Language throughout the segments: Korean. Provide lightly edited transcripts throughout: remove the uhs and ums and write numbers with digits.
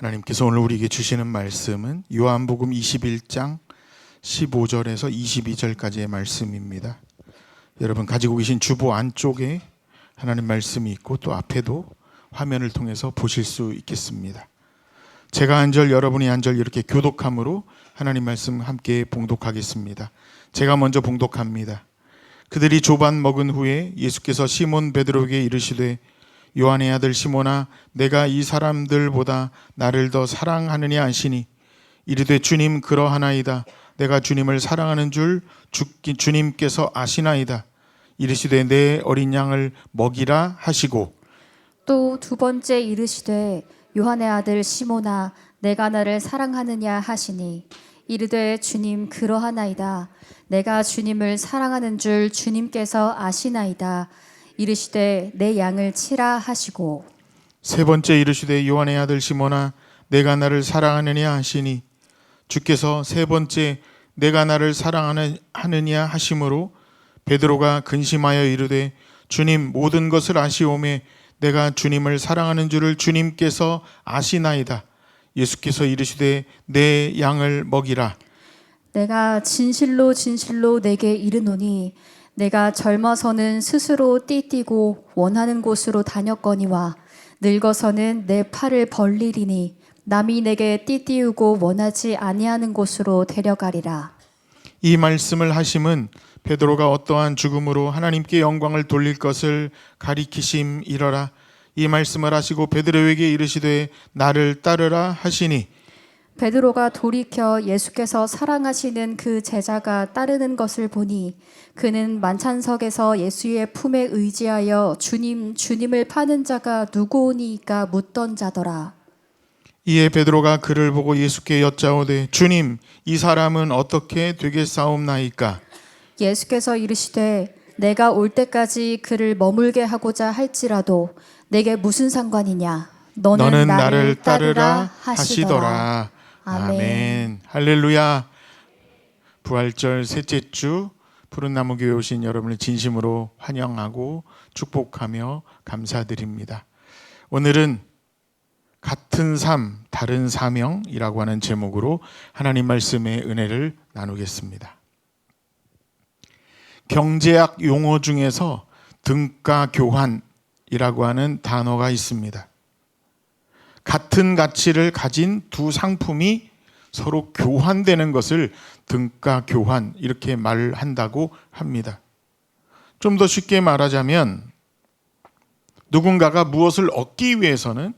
하나님께서 오늘 우리에게 주시는 말씀은 요한복음 21장 15절에서 22절까지의 말씀입니다. 여러분 가지고 계신 주보 안쪽에 하나님 말씀이 있고 또 앞에도 화면을 통해서 보실 수 있겠습니다. 제가 한 절 여러분이 한 절 이렇게 교독함으로 하나님 말씀 함께 봉독하겠습니다. 제가 먼저 봉독합니다. 그들이 조반 먹은 후에 예수께서 시몬 베드로에게 이르시되 요한의 아들 시몬아, 내가 이 사람들보다 나를 더 사랑하느냐 하시니 이르되 주님 그러하나이다. 내가 주님을 사랑하는 줄 주님께서 아시나이다. 이르시되 내 어린 양을 먹이라 하시고 또 두 번째 이르시되 요한의 아들 시몬아, 내가 나를 사랑하느냐 하시니 이르되 주님 그러하나이다. 내가 주님을 사랑하는 줄 주님께서 아시나이다. 이르시되 내 양을 치라 하시고 세 번째 이르시되 요한의 아들 시몬아, 내가 나를 사랑하느냐 하시니 주께서 세 번째 내가 나를 사랑하느냐 하심으로 베드로가 근심하여 이르되 주님 모든 것을 아시오매 내가 주님을 사랑하는 줄을 주님께서 아시나이다. 예수께서 이르시되 내 양을 먹이라. 내가 진실로 진실로 내게 이르노니 내가 젊어서는 스스로 띠띠고 원하는 곳으로 다녔거니와 늙어서는 내 팔을 벌리리니 남이 내게 띠띠우고 원하지 아니하는 곳으로 데려가리라. 이 말씀을 하심은 베드로가 어떠한 죽음으로 하나님께 영광을 돌릴 것을 가리키심이러라. 이 말씀을 하시고 베드로에게 이르시되 나를 따르라 하시니 베드로가 돌이켜 예수께서 사랑하시는 그 제자가 따르는 것을 보니 그는 만찬석에서 예수의 품에 의지하여 주님을 파는 자가 누구오니이까 묻던 자더라. 이에 베드로가 그를 보고 예수께 여짜오되 주님 이 사람은 어떻게 되겠사옵나이까? 예수께서 이르시되 내가 올 때까지 그를 머물게 하고자 할지라도 내게 무슨 상관이냐? 너는 나를 따르라 하시더라. 아멘. 할렐루야. 부활절 셋째 주 푸른 나무 교회 오신 여러분을 진심으로 환영하고 축복하며 감사드립니다. 오늘은 같은 삶, 다른 사명이라고 하는 제목으로 하나님 말씀의 은혜를 나누겠습니다. 경제학 용어 중에서 등가 교환이라고 하는 단어가 있습니다. 같은 가치를 가진 두 상품이 서로 교환되는 것을 등가 교환 이렇게 말한다고 합니다. 좀 더 쉽게 말하자면 누군가가 무엇을 얻기 위해서는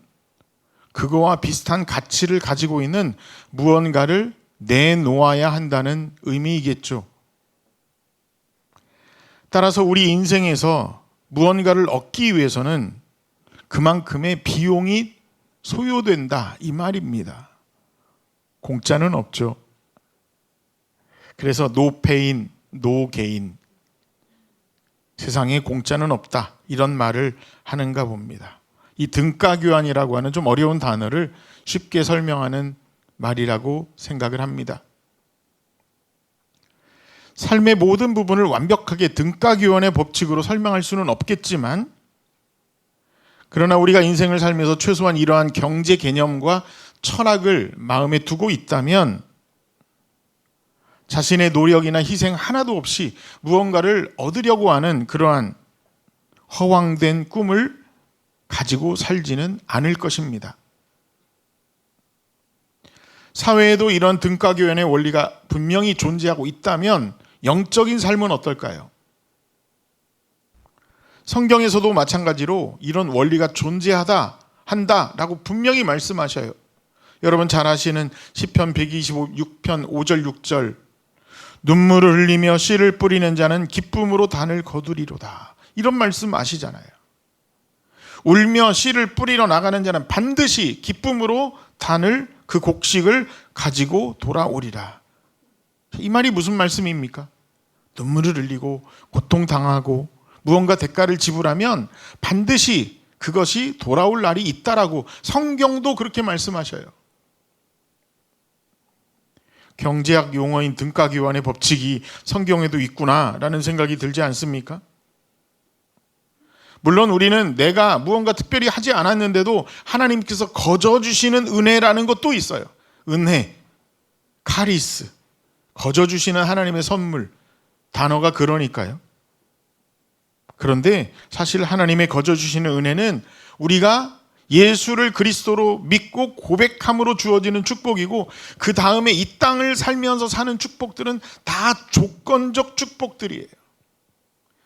그거와 비슷한 가치를 가지고 있는 무언가를 내놓아야 한다는 의미이겠죠. 따라서 우리 인생에서 무언가를 얻기 위해서는 그만큼의 비용이 소요된다 이 말입니다. 공짜는 없죠. 그래서 no pain, no gain. 세상에 공짜는 없다 이런 말을 하는가 봅니다. 이 등가 교환이라고 하는 좀 어려운 단어를 쉽게 설명하는 말이라고 생각을 합니다. 삶의 모든 부분을 완벽하게 등가 교환의 법칙으로 설명할 수는 없겠지만 그러나 우리가 인생을 살면서 최소한 이러한 경제 개념과 철학을 마음에 두고 있다면 자신의 노력이나 희생 하나도 없이 무언가를 얻으려고 하는 그러한 허황된 꿈을 가지고 살지는 않을 것입니다. 사회에도 이런 등가교환의 원리가 분명히 존재하고 있다면 영적인 삶은 어떨까요? 성경에서도 마찬가지로 이런 원리가 존재하다 한다라고 분명히 말씀하셔요. 여러분 잘 아시는 시편 126편 5절 6절 눈물을 흘리며 씨를 뿌리는 자는 기쁨으로 단을 거두리로다. 이런 말씀 아시잖아요. 울며 씨를 뿌리러 나가는 자는 반드시 기쁨으로 단을 그 곡식을 가지고 돌아오리라. 이 말이 무슨 말씀입니까? 눈물을 흘리고 고통당하고 무언가 대가를 지불하면 반드시 그것이 돌아올 날이 있다라고 성경도 그렇게 말씀하셔요. 경제학 용어인 등가교환의 법칙이 성경에도 있구나라는 생각이 들지 않습니까? 물론 우리는 내가 무언가 특별히 하지 않았는데도 하나님께서 거저 주시는 은혜라는 것도 있어요. 은혜, 카리스, 거저 주시는 하나님의 선물, 단어가 그러니까요. 그런데 사실 하나님의 거저 주시는 은혜는 우리가 예수를 그리스도로 믿고 고백함으로 주어지는 축복이고, 그 다음에 이 땅을 살면서 사는 축복들은 다 조건적 축복들이에요.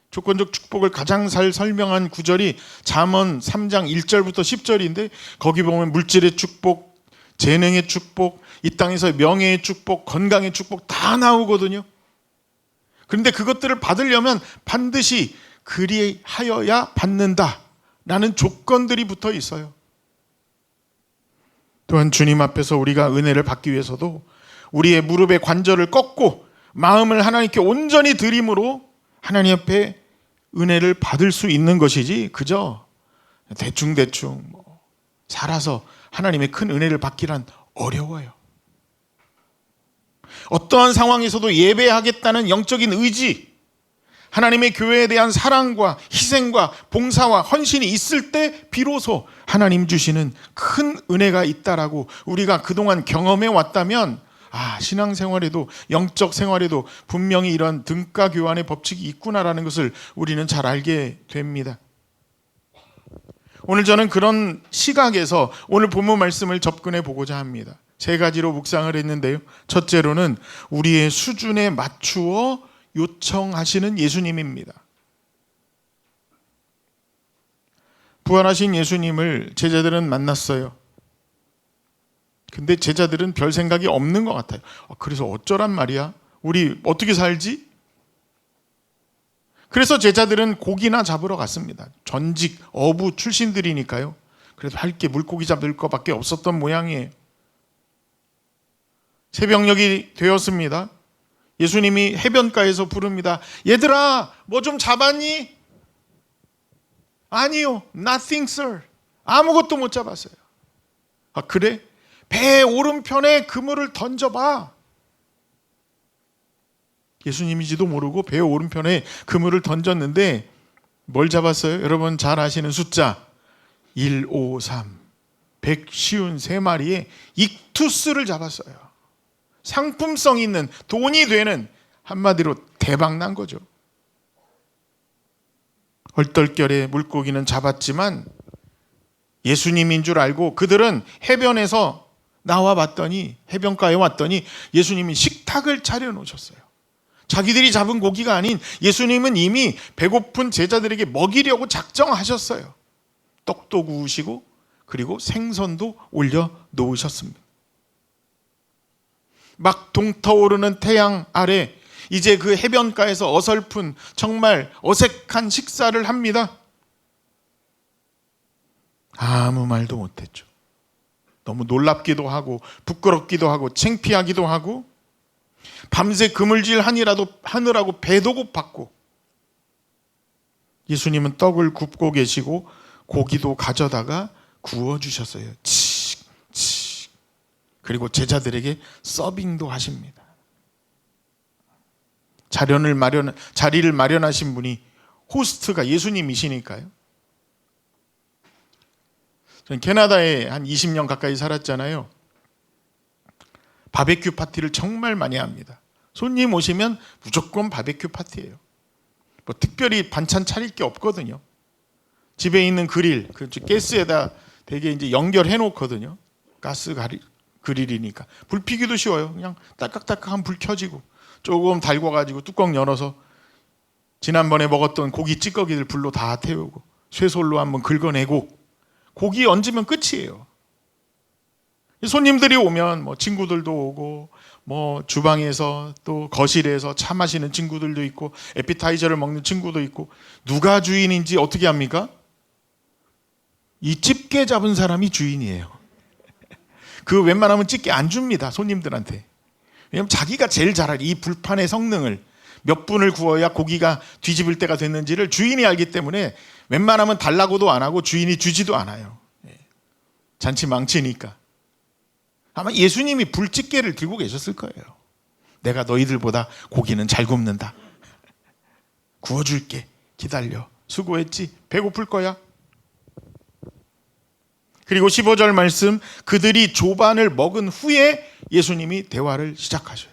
조건적 축복을 가장 잘 설명한 구절이 잠언 3장 1절부터 10절인데, 거기 보면 물질의 축복, 재능의 축복, 이 땅에서 명예의 축복, 건강의 축복 다 나오거든요. 그런데 그것들을 받으려면 반드시 그리하여야 받는다라는 조건들이 붙어 있어요. 또한 주님 앞에서 우리가 은혜를 받기 위해서도 우리의 무릎의 관절을 꺾고 마음을 하나님께 온전히 드림으로 하나님 앞에 은혜를 받을 수 있는 것이지, 그저 대충대충 살아서 하나님의 큰 은혜를 받기란 어려워요. 어떠한 상황에서도 예배하겠다는 영적인 의지, 하나님의 교회에 대한 사랑과 희생과 봉사와 헌신이 있을 때 비로소 하나님 주시는 큰 은혜가 있다라고 우리가 그동안 경험해 왔다면, 신앙생활에도, 영적 생활에도 분명히 이런 등가 교환의 법칙이 있구나라는 것을 우리는 잘 알게 됩니다. 오늘 저는 그런 시각에서 오늘 본문 말씀을 접근해 보고자 합니다. 3가지로 묵상을 했는데요. 첫째로는 우리의 수준에 맞추어 요청하시는 예수님입니다. 부활하신 예수님을 제자들은 만났어요. 근데 제자들은 별 생각이 없는 것 같아요. 그래서 어쩌란 말이야? 우리 어떻게 살지? 그래서 제자들은 고기나 잡으러 갔습니다. 전직 어부 출신들이니까요. 그래도 할 게 물고기 잡을 것밖에 없었던 모양이에요. 새벽녘이 되었습니다. 예수님이 해변가에서 부릅니다. 얘들아, 뭐 좀 잡았니? 아니요, nothing sir. 아무것도 못 잡았어요. 그래? 배 오른편에 그물을 던져봐. 예수님인지도 모르고 배 오른편에 그물을 던졌는데 뭘 잡았어요? 여러분 잘 아시는 숫자 153, 153마리의 익투스를 잡았어요. 상품성 있는, 돈이 되는, 한마디로 대박 난 거죠. 얼떨결에 물고기는 잡았지만 예수님인 줄 알고 그들은 해변에서 나와 봤더니, 해변가에 왔더니 예수님이 식탁을 차려 놓으셨어요. 자기들이 잡은 고기가 아닌 예수님은 이미 배고픈 제자들에게 먹이려고 작정하셨어요. 떡도 구우시고 그리고 생선도 올려 놓으셨습니다. 막 동터오르는 태양 아래 이제 그 해변가에서 어설픈, 정말 어색한 식사를 합니다. 아무 말도 못했죠. 너무 놀랍기도 하고 부끄럽기도 하고 창피하기도 하고, 밤새 그물질 하느라고 배도 고팠고, 예수님은 떡을 굽고 계시고 고기도 가져다가 구워주셨어요. 그리고 제자들에게 서빙도 하십니다. 자리를 마련하신 분이 호스트가 예수님이시니까요. 저는 캐나다에 한 20년 가까이 살았잖아요. 바베큐 파티를 정말 많이 합니다. 손님 오시면 무조건 바베큐 파티예요. 뭐 특별히 반찬 차릴 게 없거든요. 집에 있는 그릴, 가스에다 되게 이제 연결해 놓거든요. 가스 그릴이니까 불 피기도 쉬워요. 그냥 딸깍딸깍한 불 켜지고 조금 달궈가지고 뚜껑 열어서 지난번에 먹었던 고기 찌꺼기들 불로 다 태우고 쇠솔로 한번 긁어내고 고기 얹으면 끝이에요. 손님들이 오면 뭐 친구들도 오고, 뭐 주방에서 또 거실에서 차 마시는 친구들도 있고, 에피타이저를 먹는 친구도 있고, 누가 주인인지 어떻게 합니까? 이 집게 잡은 사람이 주인이에요. 그 웬만하면 집게 안 줍니다, 손님들한테. 왜냐면 자기가 제일 잘 알아요. 이 불판의 성능을 몇 분을 구워야 고기가 뒤집을 때가 됐는지를 주인이 알기 때문에 웬만하면 달라고도 안 하고 주인이 주지도 않아요. 잔치 망치니까. 아마 예수님이 불집게를 들고 계셨을 거예요. 내가 너희들보다 고기는 잘 굽는다. 구워줄게. 기다려. 수고했지? 배고플 거야? 그리고 15절 말씀, 그들이 조반을 먹은 후에 예수님이 대화를 시작하셔요.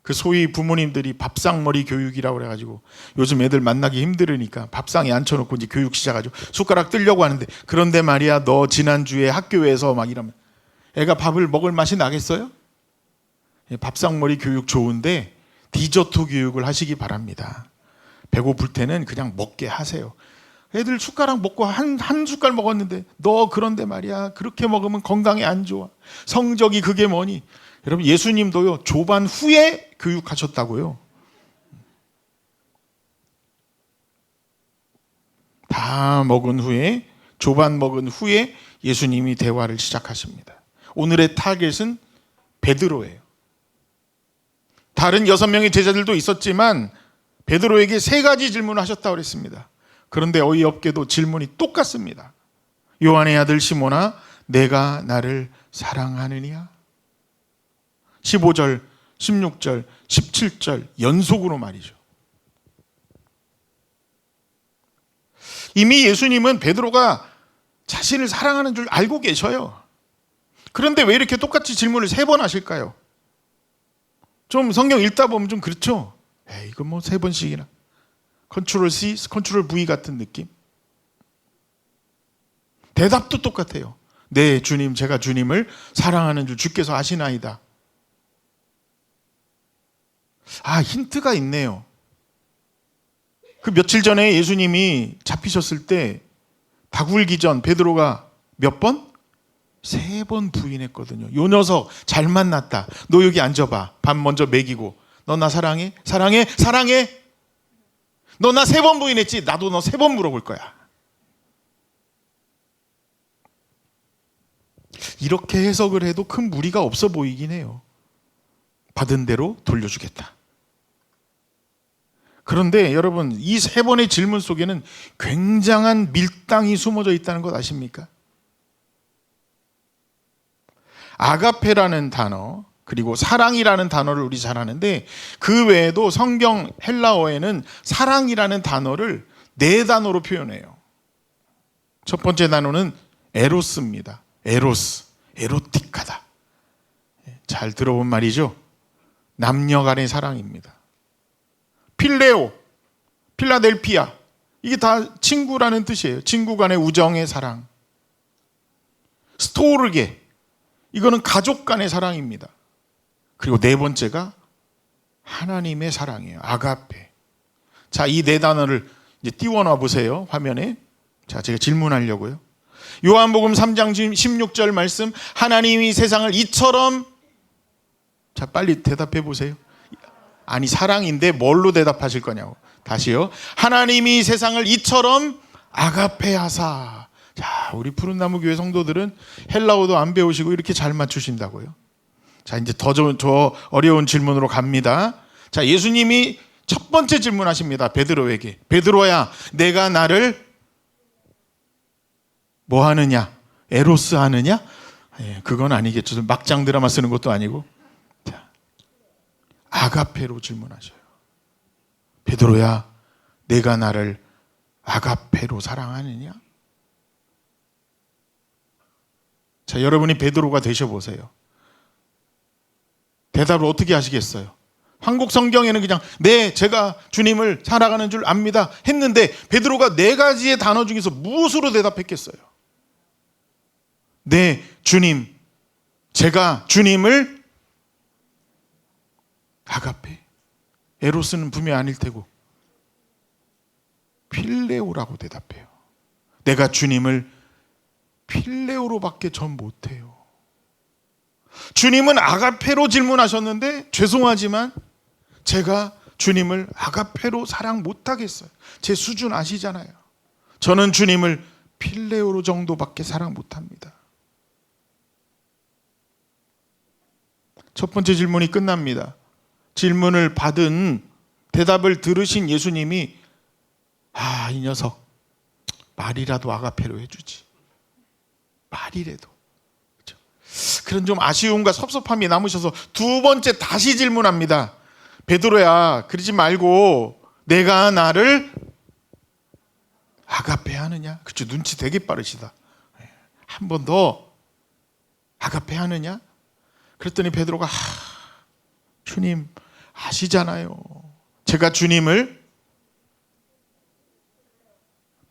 그 소위 부모님들이 밥상머리 교육이라고 그래가지고 요즘 애들 만나기 힘들으니까 밥상에 앉혀놓고 이제 교육 시작하죠. 숟가락 뜨려고 하는데, 그런데 말이야, 너 지난주에 학교에서 막 이러면 애가 밥을 먹을 맛이 나겠어요? 밥상머리 교육 좋은데 디저트 교육을 하시기 바랍니다. 배고플 때는 그냥 먹게 하세요. 애들 숟가락 먹고 한 숟갈 먹었는데, 너 그런데 말이야, 그렇게 먹으면 건강에 안 좋아. 성적이 그게 뭐니? 여러분, 예수님도요, 조반 후에 교육하셨다고요. 다 먹은 후에, 조반 먹은 후에 예수님이 대화를 시작하십니다. 오늘의 타겟은 베드로예요. 다른 6명의 제자들도 있었지만 베드로에게 3가지 질문을 하셨다고 그랬습니다. 그런데 어이없게도 질문이 똑같습니다. 요한의 아들 시몬아, 내가 나를 사랑하느냐? 15절, 16절, 17절 연속으로 말이죠. 이미 예수님은 베드로가 자신을 사랑하는 줄 알고 계셔요. 그런데 왜 이렇게 똑같이 질문을 3번 하실까요? 좀 성경 읽다 보면 좀 그렇죠? 이거 뭐 3번씩이나. 컨트롤 C, 컨트롤 V 같은 느낌. 대답도 똑같아요. 네, 주님, 제가 주님을 사랑하는 줄 주께서 아시나이다. 힌트가 있네요. 그 며칠 전에 예수님이 잡히셨을 때 다굴기 전 베드로가 몇 번? 3번 부인했거든요. 요 녀석 잘 만났다. 너 여기 앉아봐. 밥 먼저 먹이고. 너 나 사랑해? 사랑해? 사랑해? 너 나 3번 부인했지? 나도 너 3번 물어볼 거야. 이렇게 해석을 해도 큰 무리가 없어 보이긴 해요. 받은 대로 돌려주겠다. 그런데 여러분, 이 3번의 질문 속에는 굉장한 밀당이 숨어져 있다는 것 아십니까? 아가페라는 단어, 그리고 사랑이라는 단어를 우리 잘 아는데, 그 외에도 성경 헬라어에는 사랑이라는 단어를 4단어로 표현해요. 첫 번째 단어는 에로스입니다. 에로스, 에로틱하다. 잘 들어본 말이죠. 남녀 간의 사랑입니다. 필레오, 필라델피아, 이게 다 친구라는 뜻이에요. 친구 간의 우정의 사랑. 스토르게, 이거는 가족 간의 사랑입니다. 그리고 4번째가 하나님의 사랑이에요. 아가페. 자, 이 4단어를 이제 띄워놔 보세요. 화면에. 자, 제가 질문하려고요. 요한복음 3장 16절 말씀, 하나님이 세상을 이처럼, 자, 빨리 대답해 보세요. 아니, 사랑인데 뭘로 대답하실 거냐고. 다시요. 하나님이 세상을 이처럼 아가페하사. 자, 우리 푸른나무 교회 성도들은 헬라어도 안 배우시고 이렇게 잘 맞추신다고요. 자, 이제 더 어려운 질문으로 갑니다. 자, 예수님이 첫 번째 질문하십니다. 베드로에게. 베드로야, 내가 나를 뭐 하느냐? 에로스 하느냐? 그건 아니겠죠. 막장 드라마 쓰는 것도 아니고. 자, 아가페로 질문하셔요. 베드로야, 내가 나를 아가페로 사랑하느냐? 자, 여러분이 베드로가 되셔보세요. 대답을 어떻게 하시겠어요? 한국 성경에는 그냥 네, 제가 주님을 사랑하는 줄 압니다 했는데, 베드로가 4가지의 단어 중에서 무엇으로 대답했겠어요? 네, 주님, 제가 주님을 아가페, 에로스는 분명 아닐 테고 필레오라고 대답해요. 내가 주님을 필레오로밖에 전 못해요. 주님은 아가페로 질문하셨는데, 죄송하지만 제가 주님을 아가페로 사랑 못하겠어요. 제 수준 아시잖아요. 저는 주님을 필레오로 정도밖에 사랑 못합니다. 첫 번째 질문이 끝납니다. 질문을 받은, 대답을 들으신 예수님이 이 녀석 말이라도 아가페로 해주지. 말이라도. 그렇죠? 그런 좀 아쉬움과 섭섭함이 남으셔서 2번째 다시 질문합니다. 베드로야, 그러지 말고 내가 나를 아가페 하느냐? 그쵸, 눈치 되게 빠르시다. 한 번 더 아가페 하느냐? 그랬더니 베드로가 주님 아시잖아요. 제가 주님을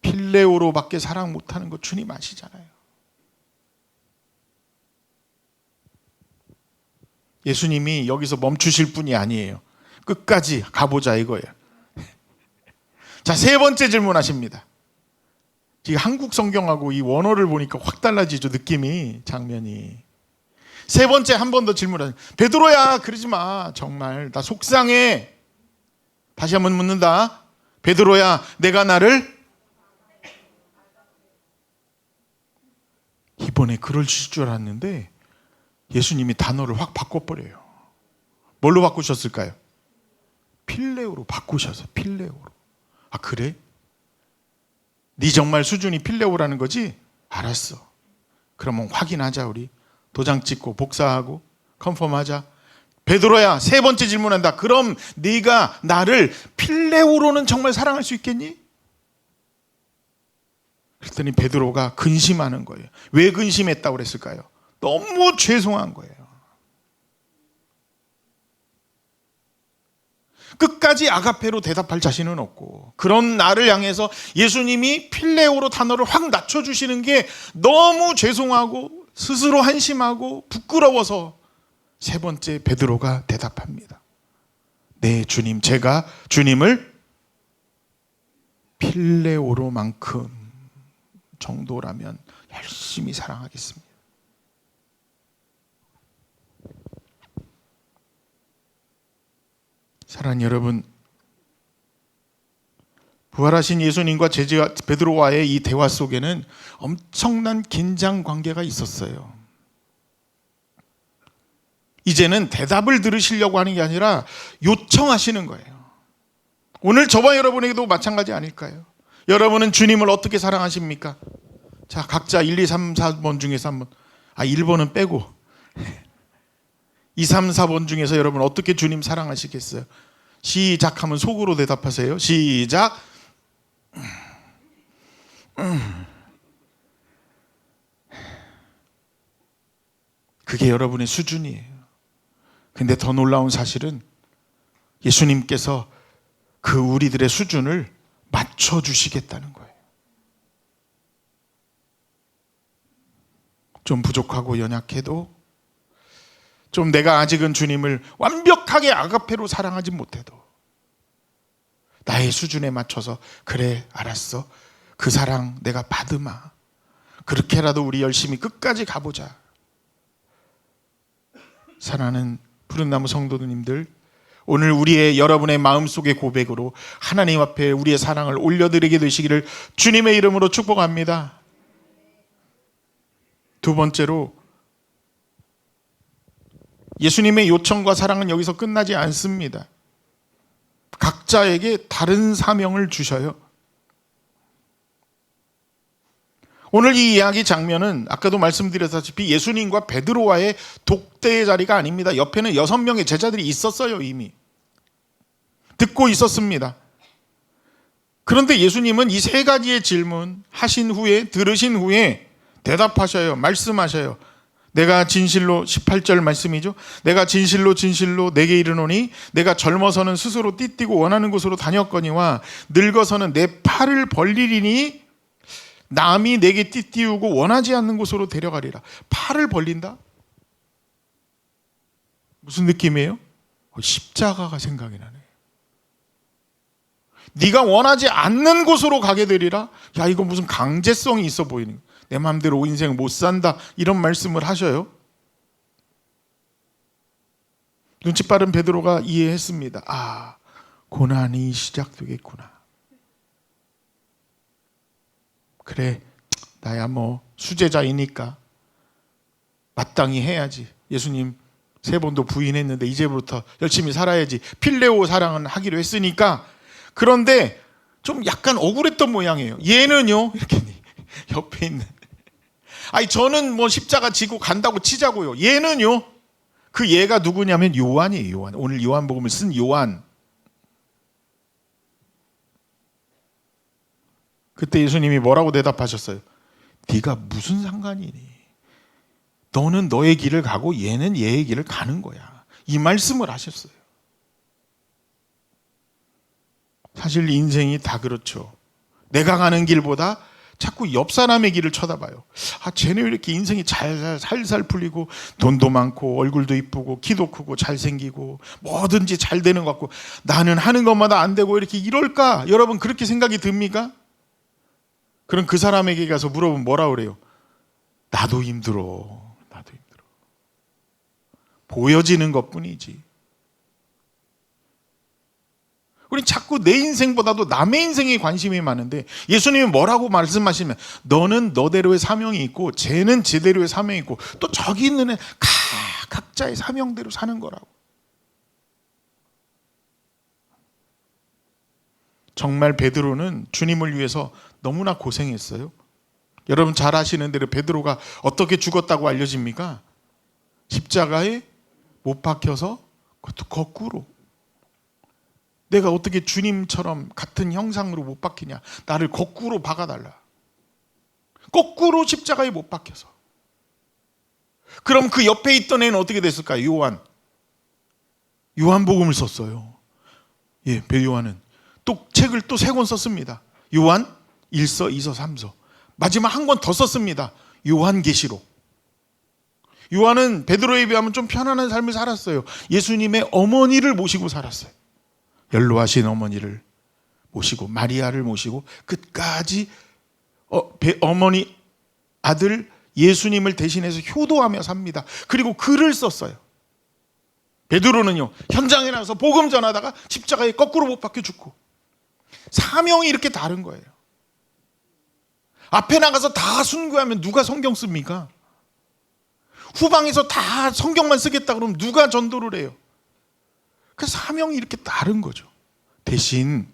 필레오로밖에 사랑 못하는 거 주님 아시잖아요. 예수님이 여기서 멈추실 분이 아니에요. 끝까지 가보자 이거예요. 자, 세 번째 질문하십니다. 지금 한국 성경하고 이 원어를 보니까 확 달라지죠, 느낌이, 장면이. 세 번째 한 번 더 질문하세요. 베드로야, 그러지 마. 정말 나 속상해. 다시 한번 묻는다. 베드로야, 내가 나를 이번에 그러실 줄 알았는데 예수님이 단어를 확 바꿔버려요. 뭘로 바꾸셨을까요? 필레오로 바꾸셔서 필레오로. 아, 그래? 네 정말 수준이 필레오라는 거지? 알았어. 그러면 확인하자. 우리 도장 찍고 복사하고 컨펌하자. 베드로야, 세 번째 질문한다. 그럼 네가 나를 필레오로는 정말 사랑할 수 있겠니? 그랬더니 베드로가 근심하는 거예요. 왜 근심했다고 그랬을까요? 너무 죄송한 거예요. 끝까지 아가페로 대답할 자신은 없고, 그런 나를 향해서 예수님이 필레오로 단어를 확 낮춰주시는 게 너무 죄송하고 스스로 한심하고 부끄러워서 세 번째 베드로가 대답합니다. 네, 주님, 제가 주님을 필레오로만큼 정도라면 열심히 사랑하겠습니다. 사랑하는 여러분, 부활하신 예수님과 제자 베드로와의 이 대화 속에는 엄청난 긴장 관계가 있었어요. 이제는 대답을 들으시려고 하는 게 아니라 요청하시는 거예요. 오늘 저와 여러분에게도 마찬가지 아닐까요? 여러분은 주님을 어떻게 사랑하십니까? 자, 각자 1, 2, 3, 4번 중에서 한번, 1번은 빼고 2, 3, 4번 중에서 여러분 어떻게 주님 사랑하시겠어요? 시작하면 속으로 대답하세요. 시작. 그게 여러분의 수준이에요. 근데 더 놀라운 사실은 예수님께서 그 우리들의 수준을 맞춰주시겠다는 거예요. 좀 부족하고 연약해도, 좀 내가 아직은 주님을 완벽하게 아가페로 사랑하지 못해도 나의 수준에 맞춰서, 그래, 알았어, 그 사랑 내가 받으마, 그렇게라도 우리 열심히 끝까지 가보자. 사랑하는 푸른나무 성도님들, 오늘 우리의 여러분의 마음속의 고백으로 하나님 앞에 우리의 사랑을 올려드리게 되시기를 주님의 이름으로 축복합니다. 두 번째로, 예수님의 요청과 사랑은 여기서 끝나지 않습니다. 각자에게 다른 사명을 주셔요. 오늘 이 이야기 장면은 아까도 말씀드렸다시피 예수님과 베드로와의 독대의 자리가 아닙니다. 옆에는 6명의 제자들이 있었어요. 이미 듣고 있었습니다. 그런데 예수님은 이 세 가지의 질문 하신 후에, 들으신 후에 대답하셔요. 말씀하셔요. 내가 진실로, 18절 말씀이죠. 내가 진실로 진실로 내게 이르노니 내가 젊어서는 스스로 띠띠고 원하는 곳으로 다녔거니와 늙어서는 내 팔을 벌리리니 남이 내게 띠띠우고 원하지 않는 곳으로 데려가리라. 팔을 벌린다? 무슨 느낌이에요? 십자가가 생각이 나네. 네가 원하지 않는 곳으로 가게 되리라? 야, 이거 무슨 강제성이 있어 보이는 거야. 내 마음대로 인생 못 산다, 이런 말씀을 하셔요. 눈치 빠른 베드로가 이해했습니다. 고난이 시작되겠구나. 그래, 나야 뭐 수제자이니까 마땅히 해야지. 예수님 3번도 부인했는데 이제부터 열심히 살아야지. 필레오 사랑은 하기로 했으니까. 그런데 좀 약간 억울했던 모양이에요. 얘는요, 이렇게 옆에 있는, 저는 뭐 십자가 지고 간다고 치자고요. 얘는요, 그 얘가 누구냐면 요한이에요. 요한. 오늘 요한복음을 쓴 요한. 그때 예수님이 뭐라고 대답하셨어요? 네가 무슨 상관이니? 너는 너의 길을 가고 얘는 얘의 길을 가는 거야. 이 말씀을 하셨어요. 사실 인생이 다 그렇죠. 내가 가는 길보다 자꾸 옆 사람의 길을 쳐다봐요. 쟤는 왜 이렇게 인생이 살살 풀리고 돈도 많고 얼굴도 이쁘고 키도 크고 잘생기고 뭐든지 잘 되는 것 같고 나는 하는 것마다 안 되고 이렇게 이럴까? 여러분 그렇게 생각이 듭니까? 그럼 그 사람에게 가서 물어보면 뭐라 그래요? 나도 힘들어. 보여지는 것뿐이지. 우리 자꾸 내 인생보다도 남의 인생에 관심이 많은데 예수님이 뭐라고 말씀하시면 너는 너대로의 사명이 있고 쟤는 제대로의 사명이 있고 또 저기 있는 애 각자의 사명대로 사는 거라고. 정말 베드로는 주님을 위해서 너무나 고생했어요. 여러분 잘 아시는 대로 베드로가 어떻게 죽었다고 알려집니까? 십자가에 못 박혀서 그것도 거꾸로. 내가 어떻게 주님처럼 같은 형상으로 못 박히냐? 나를 거꾸로 박아달라. 거꾸로 십자가에 못 박혀서. 그럼 그 옆에 있던 애는 어떻게 됐을까요? 요한복음을 썼어요. 예, 요한은 또 책을 또 3권 썼습니다. 요한 1서, 2서, 3서. 마지막 한 권 더 썼습니다. 요한계시록. 요한은 베드로에 비하면 좀 편안한 삶을 살았어요. 예수님의 어머니를 모시고 살았어요. 연로하신 어머니를 모시고 마리아를 모시고 끝까지 어머니 아들 예수님을 대신해서 효도하며 삽니다. 그리고 글을 썼어요. 베드로는요 현장에 나가서 복음 전하다가 십자가에 거꾸로 못 박혀 죽고. 사명이 이렇게 다른 거예요. 앞에 나가서 다 순교하면 누가 성경 씁니까? 후방에서 다 성경만 쓰겠다 그러면 누가 전도를 해요? 그 사명이 이렇게 다른 거죠. 대신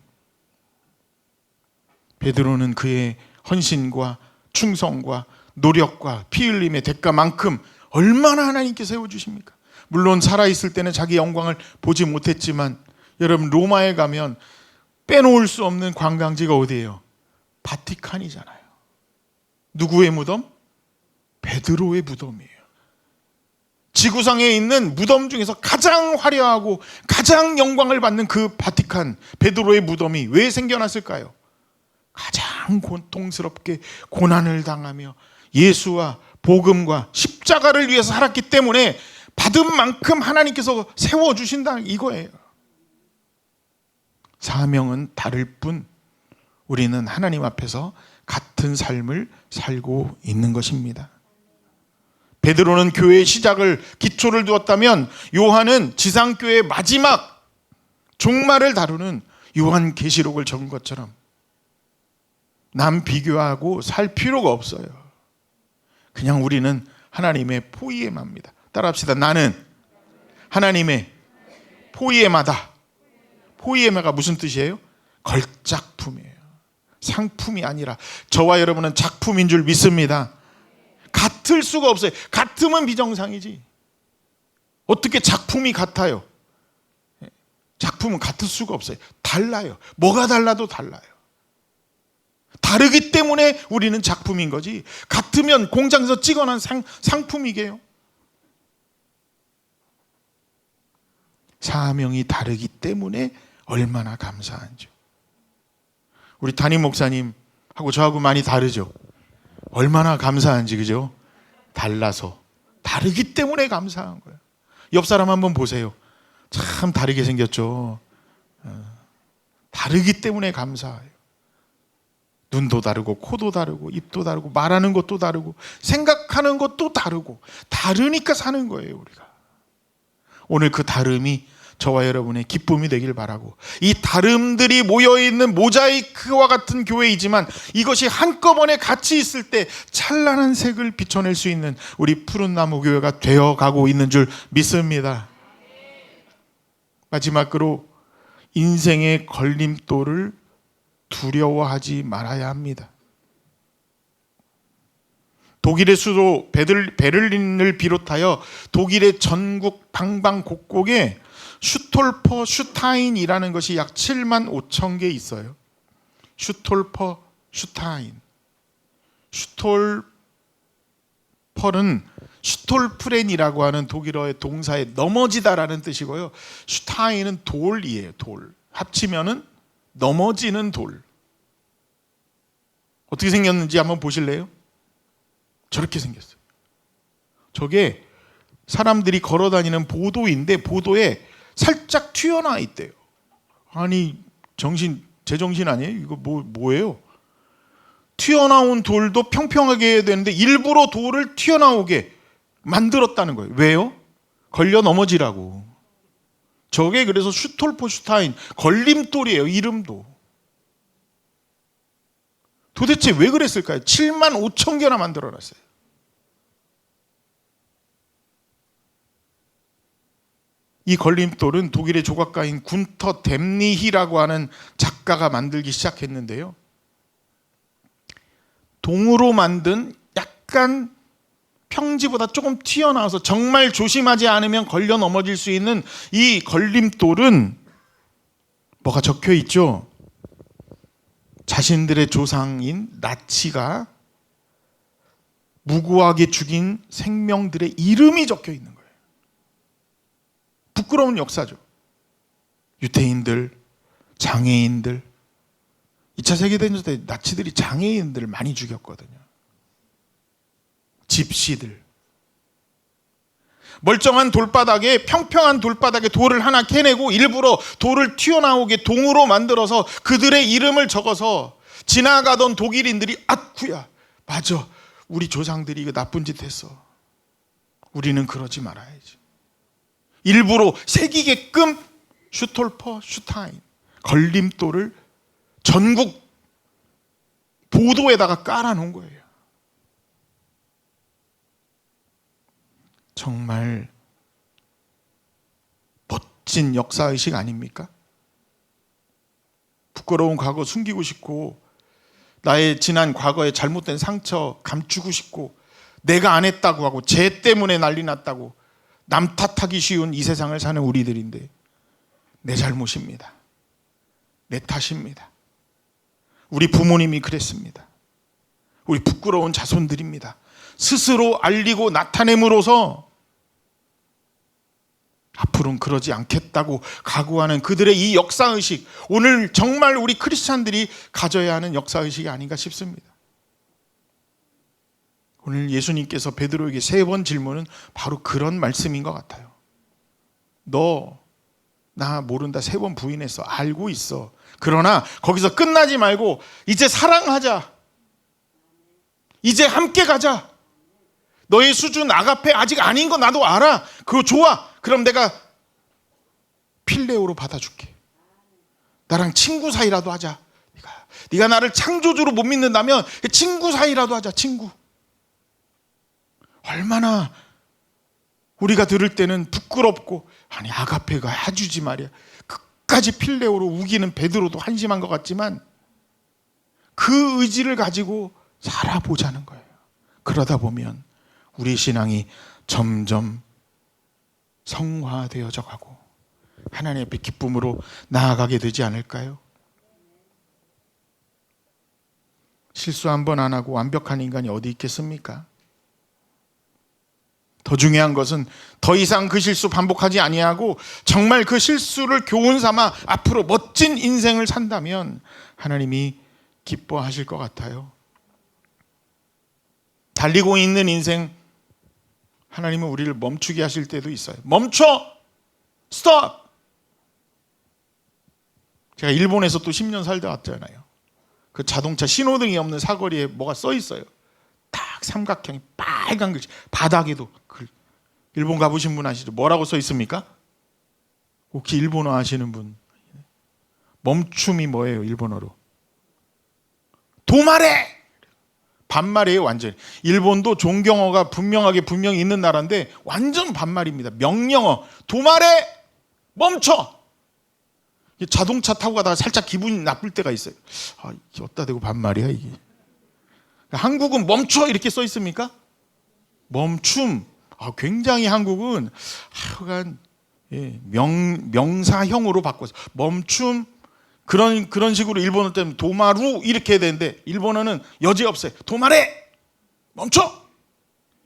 베드로는 그의 헌신과 충성과 노력과 피 흘림의 대가만큼 얼마나 하나님께 세워주십니까? 물론 살아있을 때는 자기 영광을 보지 못했지만 여러분 로마에 가면 빼놓을 수 없는 관광지가 어디예요? 바티칸이잖아요. 누구의 무덤? 베드로의 무덤이에요. 지구상에 있는 무덤 중에서 가장 화려하고 가장 영광을 받는 그 바티칸 베드로의 무덤이 왜 생겨났을까요? 가장 고통스럽게 고난을 당하며 예수와 복음과 십자가를 위해서 살았기 때문에 받은 만큼 하나님께서 세워주신다 이거예요. 사명은 다를 뿐 우리는 하나님 앞에서 같은 삶을 살고 있는 것입니다. 베드로는 교회의 시작을 기초를 두었다면 요한은 지상교회의 마지막 종말을 다루는 요한계시록을 적은 것처럼 남 비교하고 살 필요가 없어요. 그냥 우리는 하나님의 포이에마입니다. 따라합시다. 나는 하나님의 포이에마다. 포이에마가 무슨 뜻이에요? 걸작품이에요. 상품이 아니라 저와 여러분은 작품인 줄 믿습니다. 같을 수가 없어요. 같으면 비정상이지. 어떻게 작품이 같아요? 작품은 같을 수가 없어요. 달라요. 뭐가 달라도 달라요. 다르기 때문에 우리는 작품인 거지. 같으면 공장에서 찍어낸 상품이게요. 사명이 다르기 때문에 얼마나 감사한지요. 우리 담임 목사님하고 저하고 많이 다르죠. 얼마나 감사한지, 그죠? 달라서. 다르기 때문에 감사한 거예요. 옆 사람 한번 보세요. 참 다르게 생겼죠. 다르기 때문에 감사해요. 눈도 다르고 코도 다르고 입도 다르고 말하는 것도 다르고 생각하는 것도 다르고 다르니까 사는 거예요, 우리가. 오늘 그 다름이 저와 여러분의 기쁨이 되길 바라고, 이 다름들이 모여있는 모자이크와 같은 교회이지만 이것이 한꺼번에 같이 있을 때 찬란한 색을 비춰낼 수 있는 우리 푸른 나무 교회가 되어가고 있는 줄 믿습니다. 마지막으로 인생의 걸림돌을 두려워하지 말아야 합니다. 독일의 수도 베를린을 비롯하여 독일의 전국 방방곡곡에 슈톨퍼 슈타인이라는 것이 약 7만 5천 개 있어요. 슈톨퍼 슈타인. 슈톨펄은 슈톨프렌이라고 하는 독일어의 동사의 넘어지다라는 뜻이고요. 슈타인은 돌이에요. 돌. 합치면은 넘어지는 돌. 어떻게 생겼는지 한번 보실래요? 저렇게 생겼어요. 저게 사람들이 걸어다니는 보도인데 보도에 살짝 튀어나와 있대요. 아니 제정신 아니에요? 이거 뭐예요? 튀어나온 돌도 평평하게 해야 되는데 일부러 돌을 튀어나오게 만들었다는 거예요. 왜요? 걸려 넘어지라고. 저게 그래서 슈톨포슈타인, 걸림돌이에요. 이름도. 도대체 왜 그랬을까요? 7만 5천 개나 만들어놨어요. 이 걸림돌은 독일의 조각가인 군터 뎀니히라고 하는 작가가 만들기 시작했는데요. 동으로 만든 약간 평지보다 조금 튀어나와서 정말 조심하지 않으면 걸려 넘어질 수 있는 이 걸림돌은 뭐가 적혀 있죠? 자신들의 조상인 나치가 무고하게 죽인 생명들의 이름이 적혀 있는 거예요. 부끄러운 역사죠. 유태인들, 장애인들. 2차 세계대전 때 나치들이 장애인들을 많이 죽였거든요. 집시들. 멀쩡한 돌바닥에, 평평한 돌바닥에 돌을 하나 캐내고 일부러 돌을 튀어나오게 동으로 만들어서 그들의 이름을 적어서 지나가던 독일인들이 아쿠야, 맞아, 우리 조상들이 이거 나쁜 짓 했어. 우리는 그러지 말아야지. 일부러 새기게끔 슈톨퍼 슈타인, 걸림돌을 전국 보도에다가 깔아놓은 거예요. 정말 멋진 역사의식 아닙니까? 부끄러운 과거 숨기고 싶고, 나의 지난 과거의 잘못된 상처 감추고 싶고, 내가 안 했다고 하고 죄 때문에 난리 났다고 남 탓하기 쉬운 이 세상을 사는 우리들인데, 내 잘못입니다. 내 탓입니다. 우리 부모님이 그랬습니다. 우리 부끄러운 자손들입니다. 스스로 알리고 나타냄으로써 앞으로는 그러지 않겠다고 각오하는 그들의 이 역사의식, 오늘 정말 우리 크리스찬들이 가져야 하는 역사의식이 아닌가 싶습니다. 오늘 예수님께서 베드로에게 3번 질문은 바로 그런 말씀인 것 같아요. 너 나 모른다 3번 부인했어. 알고 있어. 그러나 거기서 끝나지 말고 이제 사랑하자. 이제 함께 가자. 너의 수준 아가페 아직 아닌 거 나도 알아. 그거 좋아. 그럼 내가 필레오로 받아줄게. 나랑 친구 사이라도 하자. 네가 나를 창조주로 못 믿는다면 친구 사이라도 하자. 친구. 얼마나 우리가 들을 때는 부끄럽고, 아니 아가페가 해주지 말이야. 끝까지 필레오로 우기는 베드로도 한심한 것 같지만 그 의지를 가지고 살아보자는 거예요. 그러다 보면 우리 신앙이 점점 성화되어져 가고 하나님의 기쁨으로 나아가게 되지 않을까요? 실수 한 번 안 하고 완벽한 인간이 어디 있겠습니까? 더 중요한 것은 더 이상 그 실수 반복하지 아니하고 정말 그 실수를 교훈 삼아 앞으로 멋진 인생을 산다면 하나님이 기뻐하실 것 같아요. 달리고 있는 인생, 하나님은 우리를 멈추게 하실 때도 있어요. 멈춰! 스톱! 제가 일본에서 또 10년 살다 왔잖아요. 그 자동차 신호등이 없는 사거리에 뭐가 써 있어요. 딱 삼각형이 빨간 글씨, 바닥에도 글. 일본 가보신 분 아시죠? 뭐라고 써 있습니까? 혹시 일본어 아시는 분? 멈춤이 뭐예요, 일본어로? 도마레! 반말이에요, 완전히. 일본도 존경어가 분명히 있는 나라인데 완전 반말입니다. 명령어. 도마레! 멈춰! 자동차 타고 가다가 살짝 기분이 나쁠 때가 있어요. 아, 이게 어디다 대고 반말이야, 이게. 한국은 멈춰! 이렇게 써 있습니까? 멈춤. 굉장히 한국은 하여간 명사형으로 바꿔서 멈춤, 그런 식으로 일본어 때문에 도마루 이렇게 해야 되는데 일본어는 여지없어요. 도마레! 멈춰!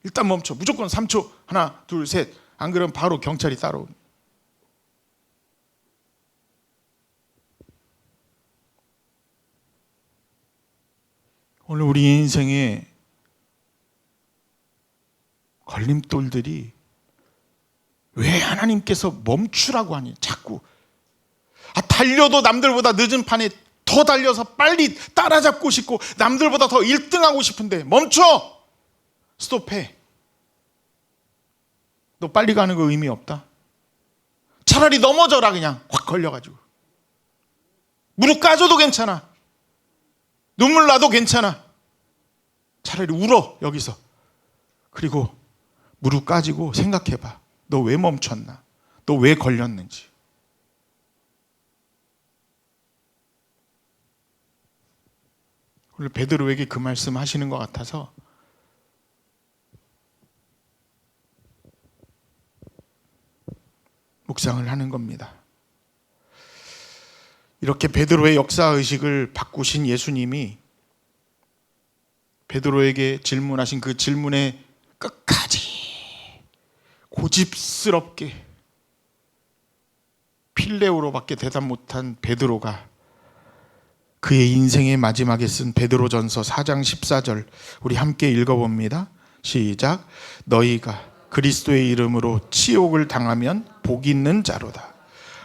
일단 멈춰. 무조건 3초. 하나, 둘, 셋. 안 그러면 바로 경찰이 따라옵니다. 오늘 우리 인생에 걸림돌들이 왜 하나님께서 멈추라고 하니 자꾸 달려도 남들보다 늦은 판에 더 달려서 빨리 따라잡고 싶고 남들보다 더 1등하고 싶은데 멈춰! 스톱해. 너 빨리 가는 거 의미 없다. 차라리 넘어져라. 그냥 확 걸려가지고 무릎 까져도 괜찮아. 눈물 나도 괜찮아. 차라리 울어 여기서. 그리고 무릎 까지고 생각해봐. 너 왜 멈췄나? 너 왜 걸렸는지. 오늘 베드로에게 그 말씀 하시는 것 같아서 묵상을 하는 겁니다. 이렇게 베드로의 역사의식을 바꾸신 예수님이 베드로에게 질문하신 그 질문에 끝까지 고집스럽게 필레오로밖에 대답 못한 베드로가 그의 인생의 마지막에 쓴 베드로전서 4장 14절 우리 함께 읽어봅니다. 시작. 너희가 그리스도의 이름으로 치욕을 당하면 복 있는 자로다.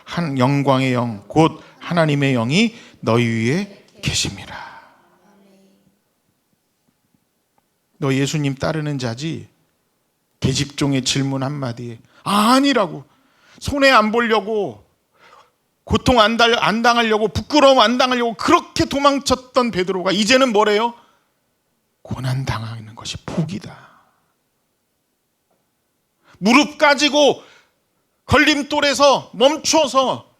한 영광의 영 곧 하나님의 영이 너희 위에 계심이라. 너 예수님 따르는 자지? 계집종의 질문 한마디에 아니라고. 손해 안 보려고, 고통 안 당하려고, 부끄러움 안 당하려고 그렇게 도망쳤던 베드로가 이제는 뭐래요? 고난 당하는 것이 복이다. 무릎 까지고 걸림돌에서 멈춰서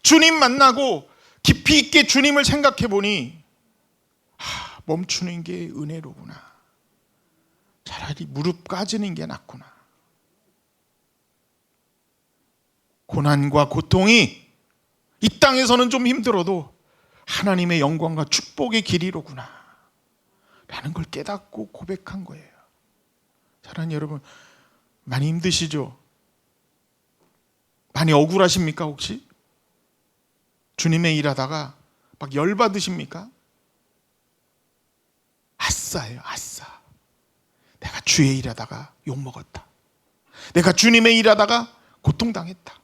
주님 만나고 깊이 있게 주님을 생각해 보니 멈추는 게 은혜로구나. 차라리 무릎 까지는 게 낫구나. 고난과 고통이 이 땅에서는 좀 힘들어도 하나님의 영광과 축복의 길이로구나 라는 걸 깨닫고 고백한 거예요. 사랑하는 여러분, 많이 힘드시죠? 많이 억울하십니까 혹시? 주님의 일하다가 막 열받으십니까? 아싸예요, 아싸. 내가 주의 일하다가 욕먹었다. 내가 주님의 일하다가 고통당했다.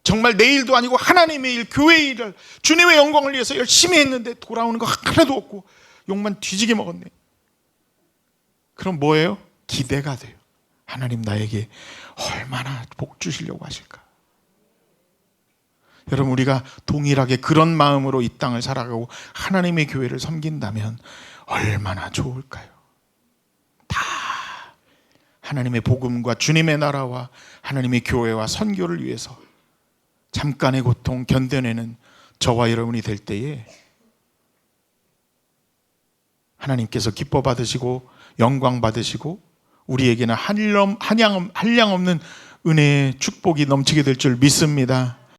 정말 내 일도 아니고 하나님의 일, 교회의 일을 주님의 영광을 위해서 열심히 했는데 돌아오는 거 하나도 없고 욕만 뒤지게 먹었네. 그럼 뭐예요? 기대가 돼요. 하나님 나에게 얼마나 복 주시려고 하실까? 여러분, 우리가 동일하게 그런 마음으로 이 땅을 살아가고 하나님의 교회를 섬긴다면 얼마나 좋을까요? 다 하나님의 복음과 주님의 나라와 하나님의 교회와 선교를 위해서 잠깐의 고통 견뎌내는 저와 여러분이 될 때에 하나님께서 기뻐 받으시고 영광 받으시고 우리에게는 한량 없는 은혜의 축복이 넘치게 될 줄 믿습니다.